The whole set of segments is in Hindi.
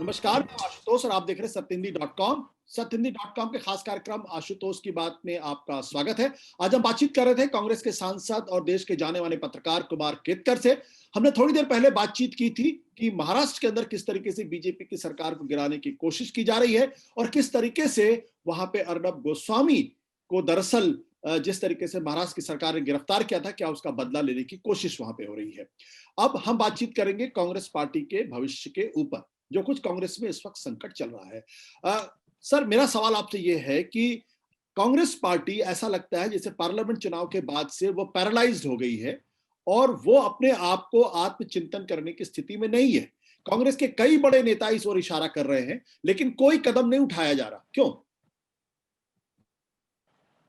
नमस्कार, मैं आशुतोष और आप देख रहे हैं सत्यहिंदी.com। सत्यहिंदी.com के खास कार्यक्रम आशुतोष की बात में आपका स्वागत है। आज हम बातचीत कर रहे थे कांग्रेस के सांसद और देश के जाने माने पत्रकार कुमार केतकर से। हमने थोड़ी देर पहले बातचीत की थी कि महाराष्ट्र के अंदर किस तरीके से बीजेपी की सरकार को गिराने की कोशिश की जा रही है और किस तरीके से वहां पे अर्नब गोस्वामी को दरअसल जिस तरीके से महाराष्ट्र की सरकार ने गिरफ्तार किया था, क्या उसका बदला लेने की कोशिश वहां पे हो रही है। अब हम बातचीत करेंगे कांग्रेस पार्टी के भविष्य के ऊपर, जो कुछ कांग्रेस में इस वक्त संकट चल रहा है। सर, मेरा सवाल आपसे ये है कि कांग्रेस पार्टी ऐसा लगता है जैसे पार्लियामेंट चुनाव के बाद से वो पैरालाइज्ड हो गई है और वो अपने आप को आत्मचिंतन करने की स्थिति में नहीं है। कांग्रेस के कई बड़े नेता इस ओर इशारा कर रहे हैं, लेकिन कोई कदम नहीं उठाया जा रहा। क्यों?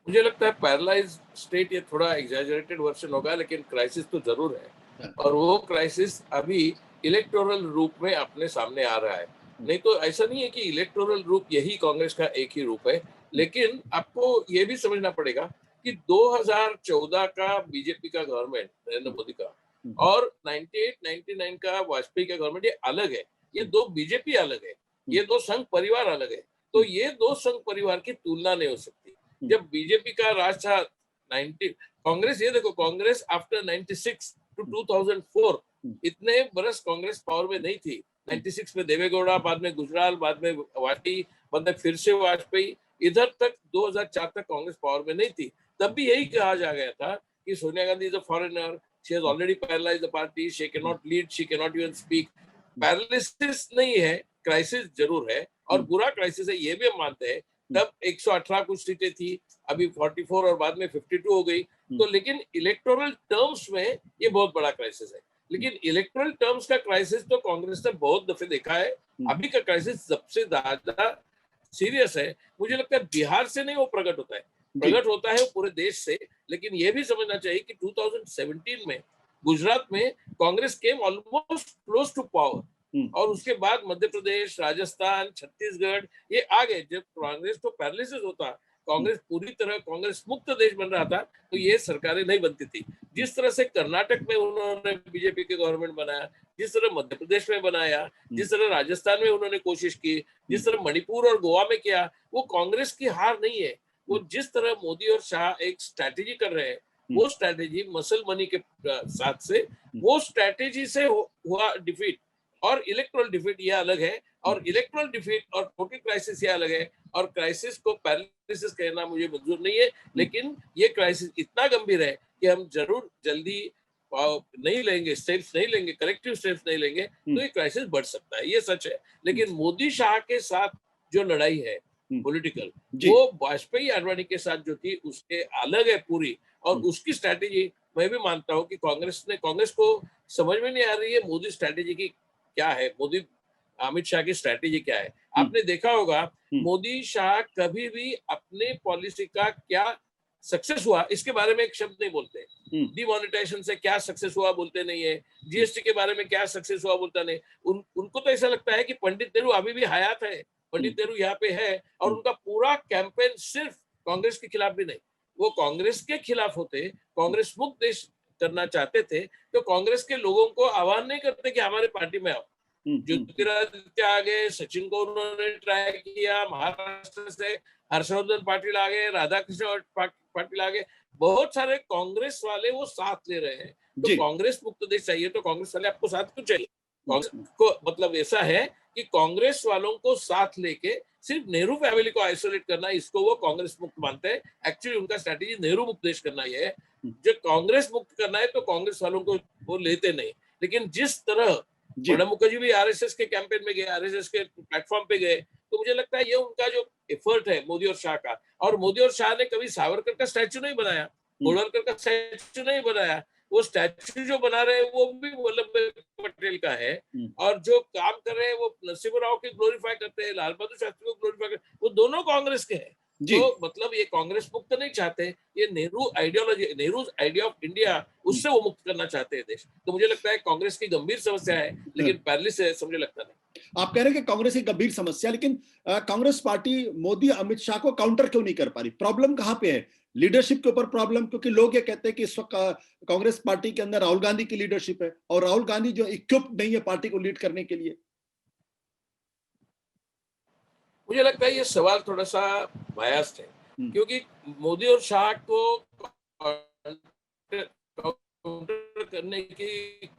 मुझे लगता है पैरालाइज स्टेट ये थोड़ा एग्जैजरेटेड वर्जन होगा, लेकिन क्राइसिस तो जरूर है और वो क्राइसिस अभी इलेक्टोरल रूप में अपने सामने आ रहा है। नहीं तो ऐसा नहीं है कि इलेक्टोरल रूप यही कांग्रेस का एक ही रूप है, लेकिन आपको ये भी समझना पड़ेगा कि 2014 का बीजेपी का गवर्नमेंट नरेंद्र मोदी का और 98-99 का वाजपेयी का गवर्नमेंट ये अलग है। ये दो बीजेपी अलग है, ये दो संघ परिवार अलग है। तो ये दो संघ परिवार की तुलना नहीं हो सकती। जब बीजेपी का राज था 90, कांग्रेस, ये देखो, कांग्रेस आफ्टर 96 टू 2004 इतने बरस कांग्रेस पावर में नहीं थी। 96 में देवेगौड़ा, बाद में गुजराल, बाद में वाजपेयी, बाद में फिर से वाजपेयी, इधर तक 2004 तक कांग्रेस पावर में नहीं थी। तब भी यही कहा जा गया था कि Sonia Gandhi is a foreigner, she has already paralysed the party, she can not lead, she can not even speak. Paralysis नहीं है, क्राइसिस जरूर है और बुरा क्राइसिस है, ये भी हम मानते हैं। तब 118 कुछ सीटें थी, अभी 44 और बाद में 52 हो गई। तो लेकिन इलेक्टोरल टर्म्स में ये बहुत बड़ा क्राइसिस है। लेकिन इलेक्टोरल टर्म्स का क्राइसिस तो कांग्रेस ने बहुत दफे देखा है। अभी का क्राइसिस सबसे ज्यादा सीरियस है। मुझे लगता है बिहार से नहीं वो प्रकट होता है, प्रकट होता है पूरे देश से। लेकिन ये भी समझना चाहिए कि 2017 में गुजरात में कांग्रेस केम ऑलमोस्ट क्लोज टू पावर और उसके बाद मध्य प्रदेश, राजस्थान, छत्तीसगढ़ ये आ गए। जब कांग्रेस तो पैरालिसिस होता, कांग्रेस पूरी तरह कांग्रेस मुक्त देश बन रहा था, तो ये सरकारें नहीं बनती थी। जिस तरह से कर्नाटक में उन्होंने बीजेपी के गवर्नमेंट बनाया, जिस तरह मध्य प्रदेश में बनाया, जिस तरह राजस्थान में उन्होंने कोशिश की, जिस तरह मणिपुर और गोवा में किया, वो कांग्रेस की हार नहीं है। वो जिस तरह मोदी और शाह एक स्ट्रैटेजी कर रहे हैं, वो स्ट्रैटेजी मसल मनी के साथ से, वो स्ट्रैटेजी से हुआ डिफीट। और इलेक्ट्रल डिफीट ये अलग है, और इलेक्ट्रल डिफीट और टोटल क्राइसिस ये अलग है। और क्राइसिस को पैरालिसिस कहना मुझे मंजूर नहीं है, लेकिन ये क्राइसिस इतना गंभीर है कि हम जरूर जल्दी नहीं लेंगे, स्टेप्स नहीं लेंगे, कलेक्टिव स्टेप्स नहीं लेंगे, तो ये क्राइसिस बढ़ सकता है, ये सच है। लेकिन मोदी शाह के साथ जो लड़ाई है पॉलिटिकल, वो वाजपेयी आडवाणी के साथ जो थी उसके अलग है पूरी। और उसकी स्ट्रैटेजी मैं भी मानता हूँ कि कांग्रेस को समझ में नहीं आ रही है मोदी स्ट्रैटेजी की क्या है, मोदी अमित शाह की स्ट्रैटेजी क्या है। आपने देखा होगा मोदी शाह कभी भी अपने पॉलिसी का क्या सक्सेस हुआ इसके बारे में एक शब्द नहीं बोलते। डिमोनेटाइजेशन से क्या सक्सेस हुआ बोलते नहीं है, जीएसटी के बारे में क्या सक्सेस हुआ बोलता नहीं। उनको तो ऐसा लगता है कि पंडित नेहरू अभी भी हयात है, पंडित नेहरू यहाँ पे है, और उनका पूरा कैंपेन सिर्फ कांग्रेस के खिलाफ भी नहीं, वो कांग्रेस के खिलाफ होते, कांग्रेस मुक्त देश करना चाहते थे, तो कांग्रेस के लोगों को आह्वान नहीं करते कि हमारे पार्टी में आओ। ज्योतिरादित्य आ गए, सचिन को उन्होंने ट्राई किया, महाराष्ट्र से हर्षवर्धन पाटिल आ गए, राधाकृष्ण पाटिल आ गए, बहुत सारे कांग्रेस वाले वो साथ ले रहे हैं। तो कांग्रेस मुक्त देश चाहिए तो कांग्रेस वाले आपको साथ क्यों चाहिए? कांग्रेस को मतलब ऐसा है कि कांग्रेस वालों को साथ लेके सिर्फ नेहरू फैमिली को आइसोलेट करना, इसको वो कांग्रेस मुक्त मानते हैं। एक्चुअली उनका स्ट्रैटेजी नेहरू मुक्त देश करना ही है। जो कांग्रेस मुक्त करना है तो कांग्रेस वालों को वो लेते नहीं। लेकिन जिस तरह प्रणब मुखर्जी भी आरएसएस के कैंपेन में गए, आरएसएस के प्लेटफॉर्म पे गए, तो मुझे लगता है ये उनका जो एफर्ट है मोदी और शाह का, और मोदी और शाह ने कभी सावरकर का स्टैचू नहीं बनाया, गोलवलकर का स्टैचू नहीं बनाया, वो स्टैचू जो बना रहे हैं वो भी वल्लभ भाई पटेल का है, और जो काम कर रहे हैं वो नरसिम्हा राव के ग्लोरीफाई करते हैं, लाल बहादुर शास्त्री को ग्लोरीफाई करते हैं, वो दोनों कांग्रेस के हैं। तो मतलब ये कांग्रेस मुक्त नहीं चाहते, ये Nehru ideology, Nehru idea of India, उससे वो मुक्त करना चाहते हैं देश। तो मुझे लगता है कांग्रेस की गंभीर समस्या है, लेकिन पैरालिसिस है समझे लगता नहीं। आप कह रहे हैं कि कांग्रेस की गंभीर समस्या, लेकिन कांग्रेस पार्टी मोदी अमित शाह को काउंटर क्यों नहीं कर पा रही? प्रॉब्लम कहाँ पे है? लीडरशिप के ऊपर प्रॉब्लम? क्योंकि लोग ये कहते हैं कि इस वक्त कांग्रेस पार्टी के अंदर राहुल गांधी की लीडरशिप है और राहुल गांधी जो इक्विप्ड नहीं है पार्टी को लीड करने के लिए। मुझे लगता है ये सवाल थोड़ा सा बायस्ड है, क्योंकि मोदी और शाह को काउंटर करने की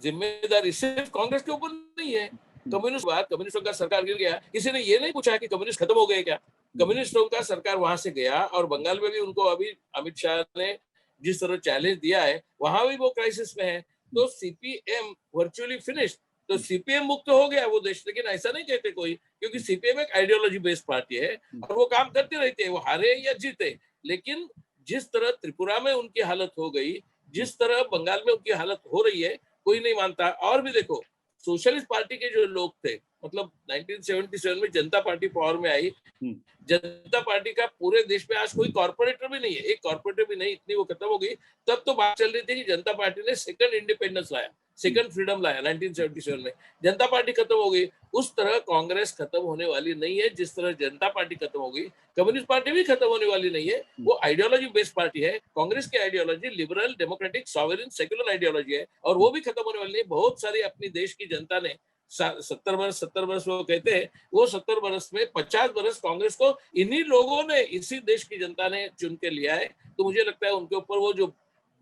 जिम्मेदारी सिर्फ कांग्रेस के ऊपर नहीं है। कम्युनिस्टों का सरकार गिर गया, किसी ने ये नहीं पूछा कि कम्युनिस्ट खत्म हो गए क्या। कम्युनिस्टों का सरकार वहां से गया, और बंगाल में भी उनको अभी अमित शाह ने जिस तरह चैलेंज दिया है, वहां भी वो क्राइसिस में है। तो सीपीएम वर्चुअली फिनिश्ड, तो सीपीएम मुक्त हो गया वो देश। लेकिन ऐसा नहीं कहते कोई, क्योंकि सीपीएम एक आइडियोलॉजी बेस्ड पार्टी है और वो काम करते रहते हैं, वो हारे या जीते। लेकिन जिस तरह त्रिपुरा में उनकी हालत हो गई, जिस तरह बंगाल में उनकी हालत हो रही है, कोई नहीं मानता। और भी देखो, सोशलिस्ट पार्टी के जो लोग थे, मतलब 1977 में जनता पार्टी पावर में आई, जनता पार्टी का पूरे देश में आज कोई कॉर्पोरेटर भी नहीं है, एक कॉर्पोरेटर भी नहीं, इतनी वो खत्म हो गई। तब तो बात चल रही थी कि जनता पार्टी ने सेकंड इंडिपेंडेंस लाया, सेकंड फ्रीडम लाया 1977 में। जनता पार्टी खत्म हो गई, उस तरह कांग्रेस खत्म होने वाली नहीं है जिस तरह जनता पार्टी खत्म हो गई। कम्युनिस्ट पार्टी भी खत्म होने वाली नहीं है, वो आइडियोलॉजी बेस्ड पार्टी है। कांग्रेस की ideology liberal, democratic, sovereign, secular ideology है, और वो भी खत्म होने वाली नहीं। बहुत सारी अपनी देश की जनता ने 70 वर्ष वो कहते हैं, वो 70 वर्ष में 50 वर्ष कांग्रेस को इन्हीं लोगों ने, इसी देश की जनता ने चुन के लिया है। तो मुझे लगता है उनके ऊपर वो जो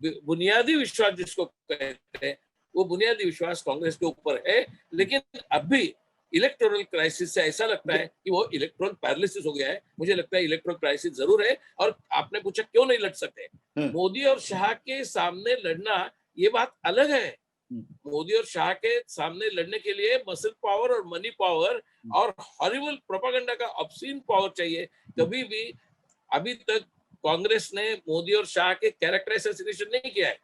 बुनियादी विश्वास जिसको कहते हैं, वो बुनियादी विश्वास कांग्रेस के ऊपर है। लेकिन अभी इलेक्टोरल क्राइसिस से ऐसा लगता है कि वो इलेक्टोरल पैरालिसिस हो गया है। मुझे लगता है इलेक्टोरल क्राइसिस जरूर है। और आपने पूछा क्यों नहीं लड़ सकते, मोदी और शाह के सामने लड़ना ये बात अलग है। मोदी और शाह के सामने लड़ने के लिए मसल पावर और मनी पावर और हॉरिबल प्रोपेगेंडा का ऑब्सीन पावर चाहिए। कभी भी अभी तक कांग्रेस ने मोदी और शाह के कैरेक्टर असैसिनेशन नहीं किया है,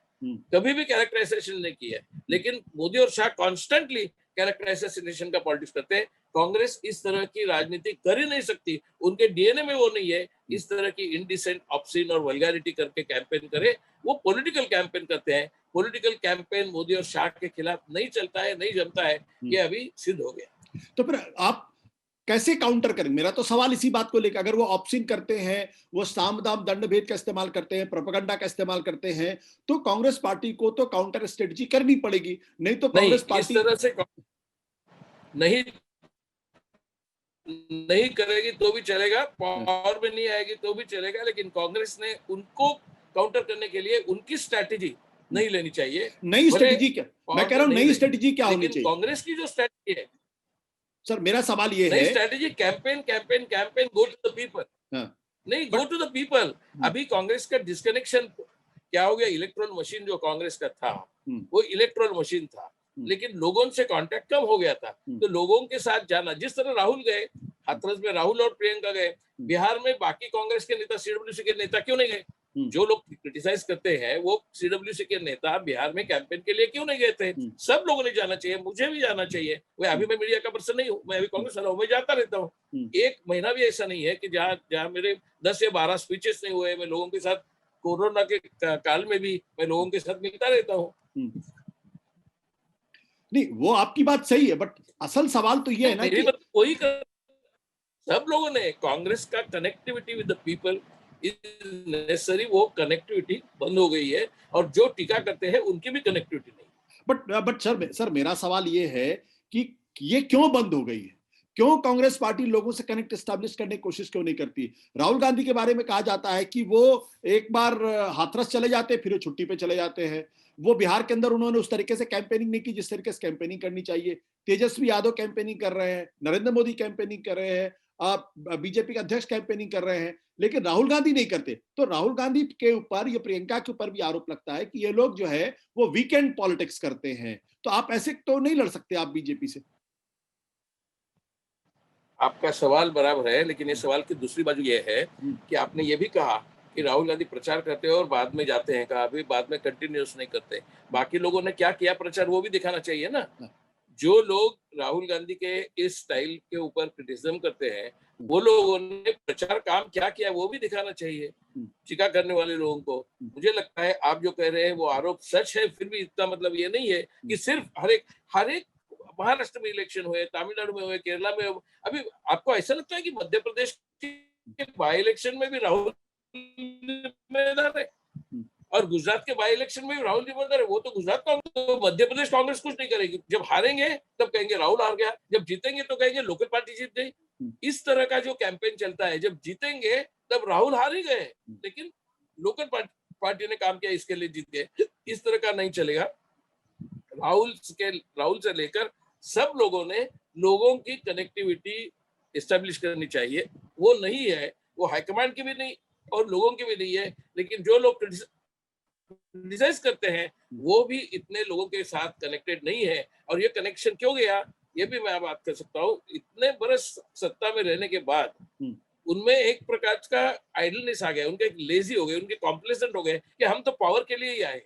कभी भी कैरेक्टर असैसिनेशन नहीं किया है। लेकिन मोदी और शाह कॉन्स्टेंटली कैरेक्टर असैसिनेशन का पॉलिटिक्स करते हैं। कांग्रेस इस तरह की राजनीति कर ही नहीं सकती, उनके डीएनए में वो नहीं है इस तरह की इंडिसेंट, ऑब्सीन और वल्गैरिटी करके कैंपेन करे। वो पॉलिटिकल कैंपेन करते हैं। पॉलिटिकल कैंपेन मोदी और शाह के खिलाफ नहीं चलता है, नहीं जमता है, ये अभी सिद्ध हो गया। तो फिर आप कैसे काउंटर करेंगे? मेरा तो सवाल इसी बात को लेकर, अगर वो ऑप्शन करते हैं, वो साम दाम दंड भेद का इस्तेमाल करते हैं, प्रोपेगेंडा का इस्तेमाल करते हैं, तो कांग्रेस पार्टी को तो काउंटर स्ट्रेटजी करनी पड़ेगी। नहीं तो कांग्रेस पार्टी इस तरह से नहीं करेगी तो भी चलेगा, पावर में नहीं आएगी तो भी चलेगा। लेकिन कांग्रेस ने उनको काउंटर करने के लिए उनकी स्ट्रैटेजी नहीं लेनी चाहिए। नई स्ट्रेटजी क्या, मैं कह रहा हूं नई स्ट्रेटजी क्या होनी चाहिए? कांग्रेस की जो स्ट्रैटेजी है, सर मेरा सवाल ये है, strategy campaign campaign campaign, go to the people. नहीं, गो टू द पीपल। अभी कांग्रेस का डिस्कनेक्शन क्या हो गया? इलेक्ट्रॉन मशीन जो कांग्रेस का था, वो इलेक्ट्रॉन मशीन था, लेकिन लोगों से कांटेक्ट कम हो गया था। तो लोगों के साथ जाना, जिस तरह राहुल गए, हाथरस में राहुल और प्रियंका गए, बिहार में बाकी कांग्रेस के नेता, सीडब्ल्यूसी के नेता क्यों नहीं गए? जो लोग क्रिटिसाइज करते हैं, वो सीडब्ल्यूसी के नेता बिहार में कैंपेन के लिए क्यों नहीं गए थे? सब लोगों ने जाना चाहिए, मुझे भी जाना चाहिए। वह अभी मैं मीडिया का पर्सन नहीं हूँ, मैं अभी कांग्रेस वाला हूँ, मैं जाता रहता हूँ। एक महीना भी ऐसा नहीं है कि जहाँ मेरे 10 या 12 स्पीचेस नहीं हुए। मैं लोगों के साथ, कोरोना के काल में भी मैं लोगों के साथ मिलता रहता हूँ। नहीं, वो आपकी बात सही है, बट असल सवाल तो ये है ना कि वही सब लोगों ने, कांग्रेस का connectivity with the people is necessary, वो कनेक्टिविटी बंद हो गई है, और जो टीका करते हैं उनकी भी कनेक्टिविटी नहीं। बट सर मेरा सवाल ये है कि ये क्यों बंद हो गई है? क्यों कांग्रेस पार्टी लोगों से कनेक्ट एस्टैब्लिश करने की कोशिश क्यों नहीं करती? राहुल गांधी के बारे में कहा जाता है कि वो एक बार हाथरस चले जाते, फिर छुट्टी पे चले जाते हैं। वो बिहार के अंदर उन्होंने उस तरीके से कैंपेनिंग नहीं की जिस तरीके से कैंपेनिंग करनी चाहिए। तेजस्वी यादव कैंपेनिंग कर रहे हैं, नरेंद्र मोदी कैंपेनिंग कर रहे हैं, बीजेपी के अध्यक्ष कैंपेनिंग कर रहे हैं, लेकिन राहुल गांधी नहीं करते। तो राहुल गांधी के ऊपर, ये प्रियंका के ऊपर भी आरोप लगता है कि ये लोग जो है वो वीकेंड पॉलिटिक्स करते हैं। तो आप ऐसे तो नहीं लड़ सकते आप बीजेपी से। आपका सवाल बराबर है, लेकिन ये सवाल की दूसरी बाजू ये है कि आपने ये भी कहा कि राहुल गांधी प्रचार करते हैं और बाद में जाते हैं, कहा अभी बाद में कंटिन्यूस नहीं करते। बाकी लोगों ने क्या किया प्रचार, वो भी दिखाना चाहिए ना। जो लोग राहुल गांधी के इस स्टाइल के ऊपर क्रिटिसिज्म करते हैं, वो लोगों ने प्रचार काम क्या किया वो भी दिखाना चाहिए टीका करने वाले लोगों को। मुझे लगता है आप जो कह रहे हैं वो आरोप सच है, फिर भी इसका मतलब ये नहीं है कि सिर्फ हर एक महाराष्ट्र में इलेक्शन हुए, तमिलनाडु में हुए, केरला में हुए। अभी आपको ऐसा लगता है कि मध्य प्रदेश के बाई इलेक्शन में भी राहुल जिम्मेदार है, और गुजरात के बाई इलेक्शन में भी राहुल जिम्मेदार है? वो तो गुजरात कांग्रेस, तो मध्य प्रदेश कांग्रेस कुछ नहीं करेगी। जब हारेंगे तब कहेंगे राहुल हार गया, जब जीतेंगे तो कहेंगे लोकल पार्टी जीत गई। इस तरह का जो कैंपेन चलता है, जब जीतेंगे तब राहुल हार ही गए, लेकिन लोकल पार्टी ने काम किया इसके लिए जीत गए। इस तरह का नहीं चलेगा। राहुल से लेकर सब लोगों ने लोगों की कनेक्टिविटी एस्टेब्लिश करनी चाहिए। वो नहीं है, वो हाईकमांड की भी नहीं और लोगों की भी नहीं है। लेकिन जो लोग क्रिटिसाइज करते हैं वो भी इतने लोगों के साथ कनेक्टेड नहीं है। और ये कनेक्शन क्यों गया, ये भी मैं बात कर सकता हूँ। इतने बरस सत्ता में रहने के बाद उनमें एक प्रकार का आइडलनेस आ गया, उनके लेजी हो गए, उनके कॉम्प्लेसेंट हो गए कि हम तो पावर के लिए ही आए।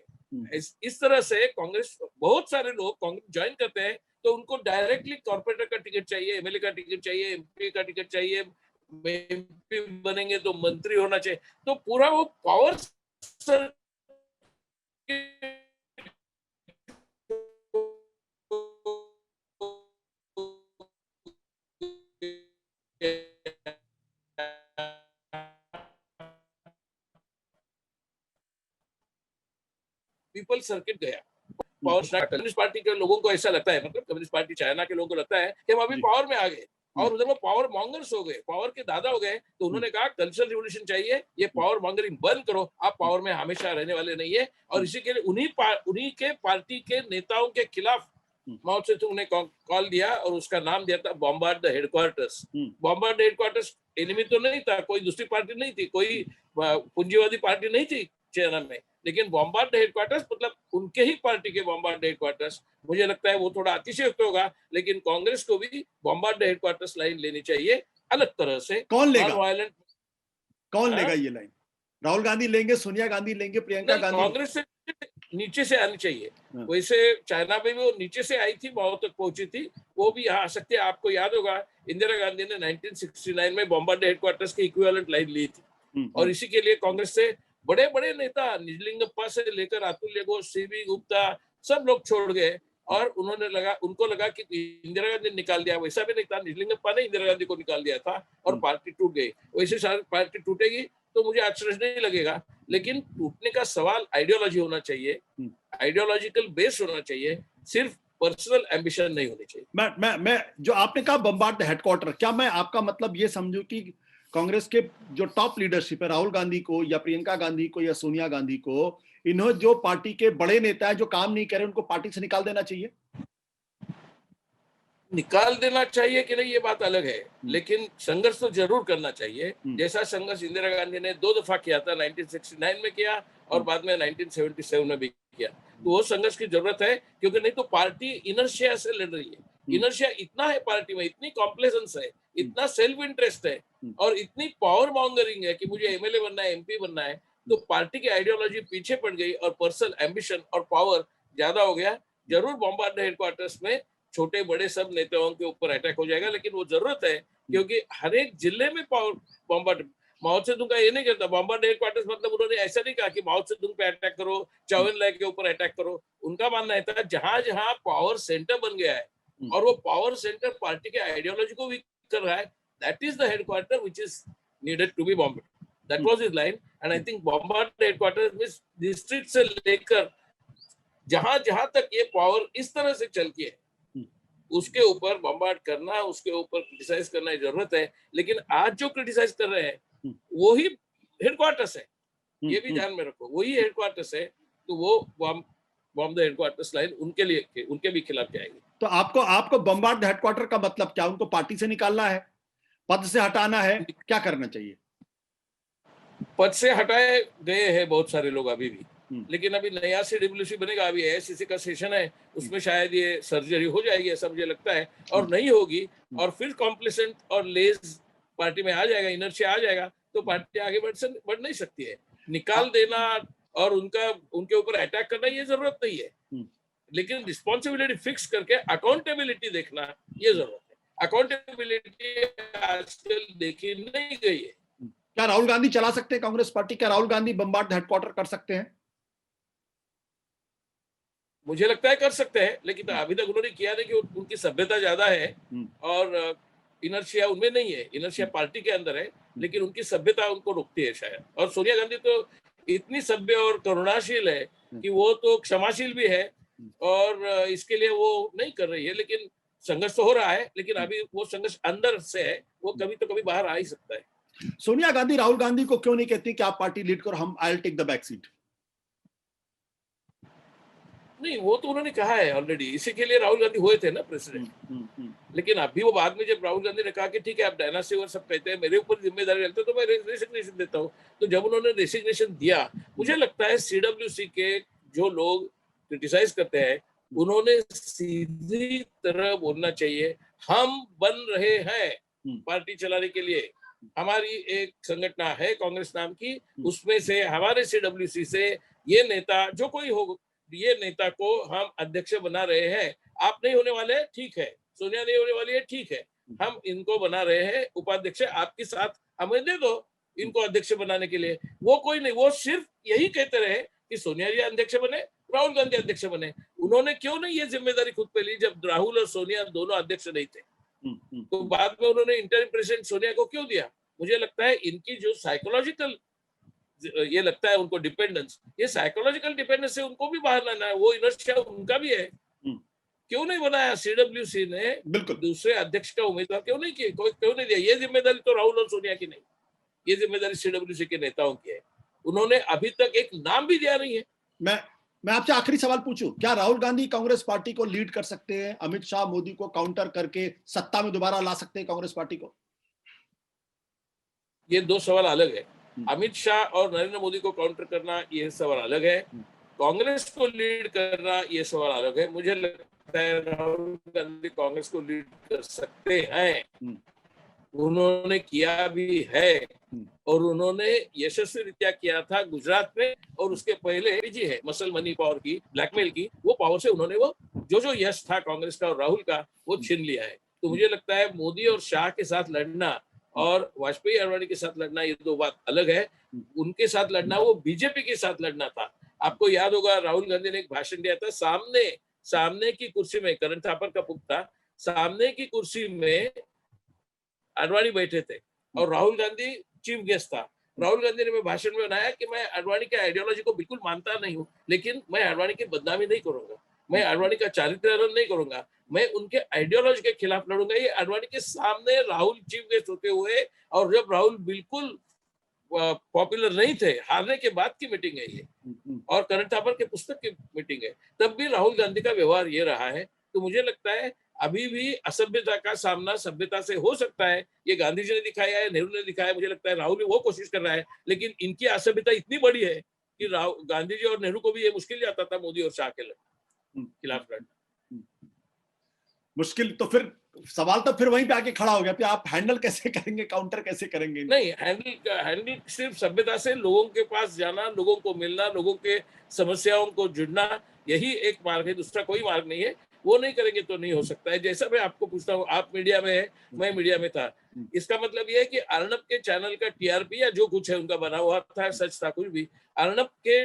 इस तरह से कांग्रेस, बहुत सारे लोग कांग्रेस ज्वाइन करते हैं तो उनको डायरेक्टली कॉर्पोरेटर का टिकट चाहिए, एमएलए का टिकट चाहिए, एमपी का टिकट चाहिए, एमपी बनेंगे तो मंत्री होना चाहिए। तो पूरा वो पावर पीपल सर्किट गया। पावर कम्युनिस्ट पार्टी के लोगों को ऐसा लगता है, मतलब कम्युनिस्ट पार्टी चाइना के लोगों को लगता है कि हम अभी पावर में आ गए और उधर वो पावर मॉन्गर्स हो गए, पावर के दादा हो गए। तो उन्होंने कहा कल्चरल रिवोल्यूशन चाहिए, ये पावर मॉन्गरिंग बंद करो, आप पावर में हमेशा रहने वाले नहीं है। और इसी के लिए उन्हीं के पार्टी के नेताओं के खिलाफ माओ त्से-तुंग ने कॉल दिया और उसका नाम दिया था bombard the headquarters. Bombard headquarters enemy तो नहीं था, कोई दूसरी पार्टी नहीं थी, कोई पूंजीवादी पार्टी नहीं थी चाइना में, लेकिन बॉम्बार्ड हेडक्वार्टर्स मतलब उनके ही पार्टी के बॉम्बार्ड हेडक्वार्टर्स। मुझे लगता है वो थोड़ा अतिशयोक्त होगा, लेकिन कांग्रेस को भी बॉम्बार्ड हेडक्वार्टर्स लाइन लेनी चाहिए अलग तरह से। कौन लेगा, वायलेंट कौन लेगा ये लाइन? राहुल गांधी लेंगे, सोनिया गांधी लेंगे, प्रियंका गांधी? कांग्रेस से नीचे से आनी चाहिए। वैसे चाइना में भी वो नीचे से आई थी, बहुत तक पहुंची थी, वो भी यहाँ आ सकती है। आपको याद होगा इंदिरा गांधी ने 1969 में बॉम्बार्ड हेडक्वार्टर्स की इक्विवेलेंट लाइन ली थी। और इसी के लिए कांग्रेस से बड़े बड़े नेता निजलिंगप्पा से लेकर अतुल्य घोष, सीबी गुप्ता, सब लोग छोड़ गए। और उनको लगा कि इंदिरा गांधी ने निकाल दिया, वैसा भी नहीं था। निजलिंगप्पा ने इंदिरा गांधी को निकाल दिया था और पार्टी टूट गई। वैसे पार्टी टूटेगी तो मुझे आश्चर्य नहीं लगेगा, लेकिन टूटने का सवाल आइडियोलॉजी होना चाहिए, आइडियोलॉजिकल बेस होना चाहिए, सिर्फ पर्सनल एम्बिशन नहीं होनी चाहिए। मैं जो आपने कहा बॉम्बार्ड हेडक्वार्टर, क्या मैं आपका मतलब ये समझूं कि कांग्रेस के जो टॉप लीडरशिप है, राहुल गांधी को या प्रियंका गांधी को या सोनिया गांधी को, इन्होंने जो पार्टी के बड़े नेता है जो काम नहीं कर रहे उनको पार्टी से निकाल देना चाहिए? निकाल देना चाहिए कि नहीं ये बात अलग है, लेकिन संघर्ष तो जरूर करना चाहिए। जैसा संघर्ष इंदिरा गांधी ने 2 दफा किया था, 1969 में किया और बाद में 1977 में भी किया। तो वो संघर्ष की जरूरत है, क्योंकि नहीं तो पार्टी इनर्शिया से लड़ रही है। इनर्शिया इतना है पार्टी में, इतनी कॉम्प्लेसेंस है, इतना सेल्फ इंटरेस्ट है और इतनी पावर मॉन्गरिंग है कि मुझे एमएलए बनना है, एमपी बनना है। तो पार्टी की आइडियोलॉजी पीछे पड़ गई और पर्सनल एम्बिशन और पावर ज्यादा हो गया। जरूर बॉम्बार्ड हेडक्वार्टर्स में छोटे बड़े सब नेताओं के ऊपर अटैक हो जाएगा, लेकिन वो जरूरत है, क्योंकि हर एक जिले में बॉम्बार्ड। माओ त्से-तुंग का ये नहीं कहता बॉम्बार्ड हेडक्वार्टर्स मतलब उन्होंने ऐसा नहीं कहा कि माओ त्से-तुंग पे अटैक करो, चौ एन लाई के ऊपर अटैक करो। उनका मानना था जहां जहां पावर सेंटर बन गया है और वो पावर सेंटर पार्टी के आइडियोलॉजी को वीक कर रहा है, that is the headquarter which is needed to be bombed. That was his line. And I think bombard headquarter means district से लेकर जहां जहां तक ये पावर इस तरह से चलती है उसके ऊपर बॉम्बार्ड करना, उसके ऊपर क्रिटिसाइज करना की जरूरत है। लेकिन आज जो क्रिटिसाइज कर रहे हैं वो ही हेडक्वार्टर्स है, ये भी ध्यान में रखो, वही हेडक्वार्टर्स है। तो वो बॉम्ब द हेडक्वार्टर्स लाइन उनके भी खिलाफ जाएगी। तो आपको बॉम्बार्ड हेडक्वार्टर का मतलब क्या? उनको पार्टी से निकालना है, पद से हटाना है, क्या करना चाहिए? पद से हटाए गए हैं बहुत सारे लोग अभी भी, लेकिन अभी नया CWC बनेगा, अभी AICC का सेशन है, उसमें शायद ये सर्जरी हो जाएगी ऐसा मुझे लगता है, और नहीं होगी और फिर कॉम्प्लेसेंट और लेज पार्टी में आ जाएगा, इनर्शिया आ जाएगा, तो पार्टी आगे बढ़ नहीं सकती है। निकाल देना और उनके ऊपर अटैक करना ये जरूरत नहीं है, लेकिन रिस्पॉन्सिबिलिटी फिक्स करके अकाउंटेबिलिटी देखना ये जरूरत है। अकाउंटेबिलिटी आजकल देखी नहीं गई है। क्या राहुल गांधी चला सकते हैं कांग्रेस पार्टी? क्या राहुल गांधी बॉम्बार्ड हेडक्वार्टर कर सकते हैं? मुझे लगता है कर सकते हैं, लेकिन अभी तक उन्होंने किया नहीं, कि उनकी सभ्यता ज्यादा है और इनर्शिया उनमें नहीं है। इनर्शिया पार्टी के अंदर है, लेकिन उनकी सभ्यता उनको रोकती है शायद। और सोनिया गांधी तो इतनी सभ्य और करुणाशील है कि वो तो क्षमाशील भी है और इसके लिए वो नहीं कर रही है, लेकिन संघर्ष तो हो रहा है, लेकिन अभी वो संघर्ष अंदर से है, वो कभी तो कभी बाहर आ ही सकता है। सोनिया गांधी राहुल गांधी को क्यों नहीं कहती कि आप पार्टी लीड करो, हम I will take the back seat? नहीं, वो तो उन्होंने कहा है ऑलरेडी, इसी के लिए राहुल गांधी हुए थे ना प्रेसिडेंट। लेकिन अभी वो बाद में जब राहुल गांधी ने कहा कि ठीक है आप डायनासिटी और सब कहते हैं, मेरे ऊपर जिम्मेदारी लगता है तो मैं रेसिग्नेशन देता हूँ, तो जब उन्होंने रेसिग्नेशन दिया, मुझे लगता है सीडब्ल्यूसी के जो लोग क्रिटिसाइज करते हैं, उन्होंने सीधी तरह बोलना चाहिए, हम बन रहे हैं पार्टी चलाने के लिए, हमारी एक संगठन है कांग्रेस नाम की, उसमें से हमारे सीडब्ल्यूसी से ये नेता जो कोई हो, ये नेता को हम अध्यक्ष बना रहे हैं, आप नहीं होने वाले, ठीक है, सोनिया नहीं होने वाली है, ठीक है, हम इनको बना रहे हैं उपाध्यक्ष, आपके साथ हमें दे दो इनको अध्यक्ष बनाने के लिए। वो कोई नहीं, वो सिर्फ यही कहते रहे कि सोनिया जी अध्यक्ष बने, राहुल गांधी अध्यक्ष बने। उन्होंने क्यों नहीं ये जिम्मेदारी खुद पे ली जब राहुल और सोनिया दोनों अध्यक्ष नहीं थे? तो बाद में उन्होंने इंटरिम प्रेसिडेंट सोनिया को क्यों दिया? मुझे लगता है इनकी जो साइकोलॉजिकल, ये लगता है उनको डिपेंडेंस, ये साइकोलॉजिकल डिपेंडेंस से उनको भी बाहर लाना है, वो इनर्शिया उनका भी है। क्यों नहीं बनाया सीडब्ल्यूसी ने दूसरे अध्यक्ष का उम्मीदवार, क्यों नहीं किए, क्यों नहीं दिया? ये जिम्मेदारी तो राहुल और सोनिया की नहीं, ये जिम्मेदारी सीडब्ल्यूसी के नेताओं की है। उन्होंने अभी तक एक नाम भी दिया नहीं है। मैं आपसे आखिरी सवाल पूछूं, क्या राहुल गांधी कांग्रेस पार्टी को लीड कर सकते हैं? अमित शाह मोदी को काउंटर करके सत्ता में दोबारा ला सकते हैं कांग्रेस पार्टी को? ये दो सवाल अलग है। अमित शाह और नरेंद्र मोदी को काउंटर करना ये सवाल अलग है, कांग्रेस को लीड करना ये सवाल अलग है। मुझे लगता है राहुल गांधी कांग्रेस को लीड कर सकते हैं, उन्होंने किया भी है, और उन्होंने यशस्वी रीत्या किया था गुजरात में, और उसके पहले जी है मसल मनी पावर की, ब्लैकमेल की, वो पावर से उन्होंने वो जो यश था कांग्रेस का और राहुल का वो छीन लिया है। तो मुझे लगता है मोदी और शाह के साथ लड़ना और वाजपेयी अडवाणी के साथ लड़ना ये दो बात अलग है। उनके साथ लड़ना वो बीजेपी के साथ लड़ना था। आपको याद होगा राहुल गांधी ने एक भाषण दिया था, सामने की कुर्सी में, करण थापर का पुत्र था, सामने की कुर्सी में अडवाणी बैठे थे और राहुल गांधी चीफ गेस्ट था। राहुल गांधी ने भाषण में बनाया कि मैं अडवाणी के आइडियोलॉजी को बिल्कुल मानता नहीं हूँ, लेकिन मैं अडवाणी की बदनामी नहीं करूंगा, मैं अडवाणी का चारित्र्य नहीं करूंगा, मैं उनके आइडियोलॉजी के खिलाफ लड़ूंगा। ये अडवाणी के सामने राहुल चीफ गेस्ट होते हुए, और जब राहुल बिल्कुल पॉपुलर नहीं थे, हारने के बाद की मीटिंग है ये, और करण थापर के पुस्तक की मीटिंग है, तब भी राहुल गांधी का व्यवहार ये रहा है। तो मुझे लगता है अभी भी असभ्यता का सामना सभ्यता से हो सकता है। ये गांधी जी ने दिखाया है, नेहरू ने दिखाया है, मुझे लगता है राहुल भी वो कोशिश कर रहा है, लेकिन इनकी असभ्यता इतनी बड़ी है कि गांधी जी और नेहरू को भी ये मुश्किल जाता था मोदी और शाह के खिलाफ लड़ना। मुश्किल तो फिर सवाल तो फिर वहीं पे आके खड़ा हो गया कि आप हैंडल कैसे करेंगे, काउंटर कैसे करेंगे? नहीं, हैंडल सिर्फ सभ्यता से लोगों के पास जाना, लोगों को मिलना, लोगों के समस्याओं को जुड़ना, यही एक मार्ग है, दूसरा कोई मार्ग नहीं है। वो नहीं करेंगे तो नहीं हो सकता है। जैसा मैं आपको पूछता हूँ, आप मीडिया में है, मैं मीडिया में था, इसका मतलब ये है कि अर्नब के चैनल का टीआरपी या जो कुछ है उनका बना हुआ था, सच था कुछ भी, अर्नब के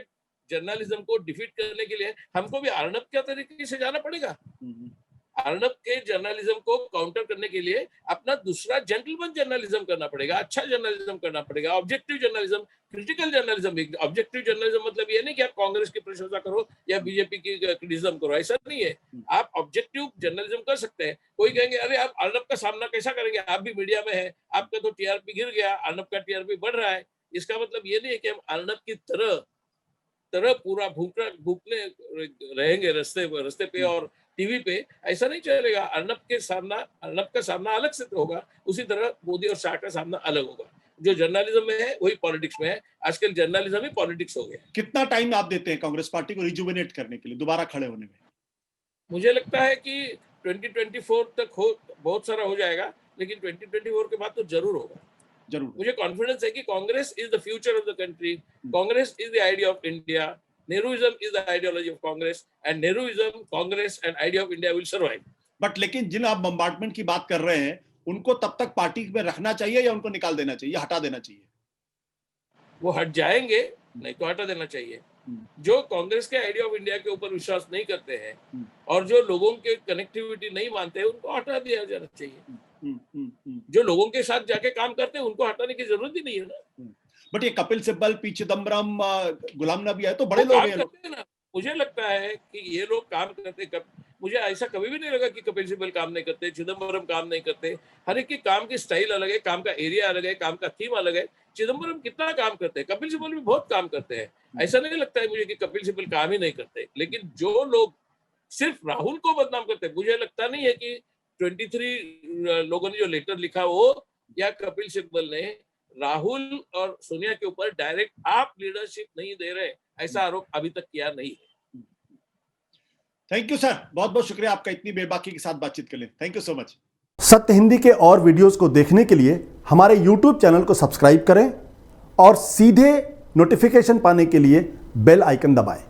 जर्नलिज्म को डिफीट करने के लिए हमको भी अर्नब के तरीके से जाना पड़ेगा। अर्नब के जर्नलिज्म को काउंटर करने के लिए अपना दूसरा जेंटलमैन जर्नलिज्म करना पड़ेगा, अच्छा जर्नलिज्म करना पड़ेगा, objective journalism, critical journalism. Objective journalism मतलब ये नहीं कि आप कांग्रेस की प्रशंसा करो या बीजेपी की क्रिटिसिज्म करो, ऐसा नहीं है। आप ऑब्जेक्टिव जर्नलिज्म कर सकते हैं। कोई कहेंगे अरे आप अर्नब का सामना कैसा करेंगे, आप भी मीडिया में है, आपका तो टीआरपी गिर गया, अर्नब का टीआरपी बढ़ रहा है। इसका मतलब ये नहीं है कि हम अर्नब की तरह पूरा भूखने रहेंगे रस्ते पे और टीवी पे, ऐसा नहीं चलेगा। अर्नब का सामना अलग से होगा, उसी तरह मोदी और शाह का सामना अलग होगा। जो जर्नलिज्म में है वही पॉलिटिक्स में है। आजकल जर्नलिज्म ही पॉलिटिक्स हो गया। कितना टाइम आप देते हैं कांग्रेस पार्टी को रिजुविनेट करने के लिए, दोबारा खड़े होने में? मुझे लगता है कि 2024 तक बहुत सारा हो जाएगा, लेकिन 2024 के बाद तो जरूर होगा। मुझे कॉन्फिडेंस है कि Congress is the future of the country, Congress is the idea of India, Nehruism is the ideology of Congress, and Nehruism, Congress and idea of India will survive. But लेकिन जिन आप बम्बार्टमेंट की बात कर रहे हैं, उनको तब तक पार्टी में रखना चाहिए या उनको निकाल देना चाहिए, हटा देना चाहिए? वो हट जाएंगे, नहीं तो हटा देना चाहिए। जो कांग्रेस के आइडिया ऑफ इंडिया के ऊपर विश्वास नहीं करते हैं और जो लोगों के कनेक्टिविटी नहीं मानते हैं, उनको हटा दिया जाना चाहिए। जो लोगों के साथ जाके काम करते हैं उनको हटाने की जरूरत ही नहीं है ना। बट ये कपिल सिब्बल, पी चिदम्बरम, गुलाम नबी है, तो बड़े लोग हैं ना। मुझे लगता है कि ये लोग काम करते, मुझे ऐसा कभी भी नहीं लगा कि कपिल सिब्बल काम नहीं करते, चिदम्बरम काम नहीं करते। हर एक के काम की स्टाइल अलग है, काम का एरिया अलग है, काम का थीम अलग है। चिदम्बरम कितना काम करते हैं, कपिल सिब्बल भी बहुत काम करते हैं। ऐसा नहीं लगता है मुझे कि कपिल सिब्बल काम ही नहीं करते। लेकिन जो लोग सिर्फ राहुल को बदनाम करते हैं, मुझे लगता नहीं है कि 23 लोगों ने जो लेटर लिखा वो या कपिल सिब्बल ने राहुल और सोनिया के ऊपर डायरेक्ट आप लीडरशिप नहीं दे रहे, ऐसा आरोप अभी तक किया नहीं है। थैंक यू सर, बहुत बहुत शुक्रिया आपका इतनी बेबाकी के साथ बातचीत के लिए। Thank you so much. सत्य हिंदी के और वीडियोस को देखने के लिए हमारे YouTube चैनल को सब्सक्राइब करें और सीधे नोटिफिकेशन पाने के लिए बेल आइकन दबाएं।